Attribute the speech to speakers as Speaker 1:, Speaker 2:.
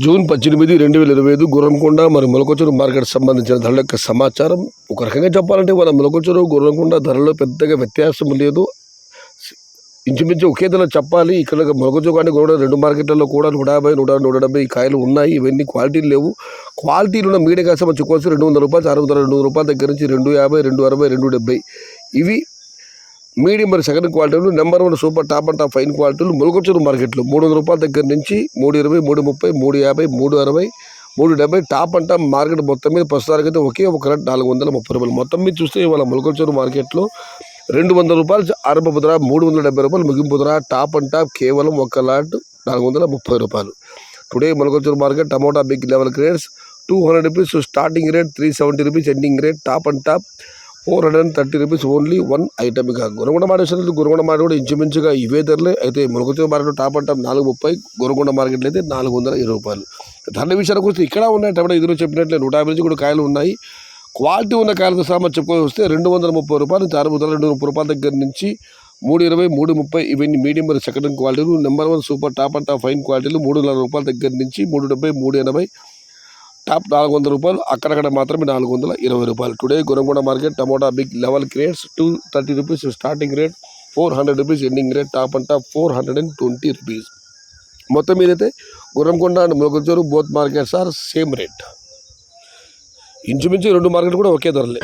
Speaker 1: June 18, 2025 Gurramkonda మరి మొలకొచ్చూరు market సంబంధించిన ధరల యొక్క సమాచారం. ఒక రకంగా చెప్పాలంటే మన మొలకొచ్చూరు గుర్రంకొండ ధరలో పెద్దగా వ్యత్యాసం లేదు. ఇంచుమించు ఒకే ధర చెప్పాలి. ఇక్కడ మొలకొచ్చూరు కానీ కూడా రెండు మార్కెట్లలో కూడా 150, 100, 170 కాయలు ఉన్నాయి. ఇవన్నీ క్వాలిటీలు లేవు. క్వాలిటీలు ఉన్న మీడియం కాస్త మన చుక్కోవచ్చు 200 రూపాయలు, 200 రూపాయల దగ్గర నుంచి 250, 260, 270 ఇవి మీడియం మరి సెకండ్ క్వాలిటీలు. Number 1 super top and top fine క్వాలిటీలు మొలకొచ్చూరు మార్కెట్లో 300 రూపాయల దగ్గర నుంచి 320, 330, 350, 360, 370 టాప్ అండ్ టాప్ మార్కెట్ మొత్తం మీద ప్రస్తుతానికి అయితే ఒకే ఒక రేట్ 430 రూపాయలు. మొత్తం మీద చూస్తే ఇవాళ మొలకొచ్చూరు మార్కెట్లో 200 రూపాయలు ఆరంభపు ధర, 370 రూపాయలు ముగింపు ధర. టాప్ అండ్ టాప్ కేవలం ఒక లాట్ 430 రూపాయలు. Today Molakalacheruvu market tomato big level grades 200 rupees starting rate, 370 rupees ending rate. Top and top 430 rupees only one ఐటమ్గా. గురగొండ మార్కెట్ గురగొండ మార్కెట్ కూడా ఇంచుమించుగా ఇవే ధరలే. అయితే Molakalacheruvu market top and top 430, Gurramkonda మార్కెట్లో అయితే 420 రూపాయలు. ధరల విషయానికి వస్తే ఇక్కడ ఉన్నాయి టమాటా ఎదురు చెప్పినట్లే 150 నుంచి కూడా కాయలు ఉన్నాయి. క్వాలిటీ ఉన్న కాయలతో సామాన్ చెప్పుకొని వస్తే 230 రూపాయలు నుంచి 230 రూపాయల దగ్గర నుంచి 320, 330 ఇవన్నీ మీడియం మరి సెకండ్ క్వాలిటీలు. Number 1 super top and top fine క్వాలిటీలు 340 రూపాయల దగ్గర నుంచి 370, 380 టాప్ 400 రూపాయలు. అక్కడక్కడ మాత్రమే 420 రూపాయలు. Today Gurramkonda market tomato big level grades 230 rupees starting rate, 400 rupees ending rate. Top and top 420 rupees. మొత్తం మీదైతే Gurramkonda and Molakalacheruvu both markets are same rate. ఇంచుమించు రెండు మార్కెట్ కూడా ఒకే ధరలే.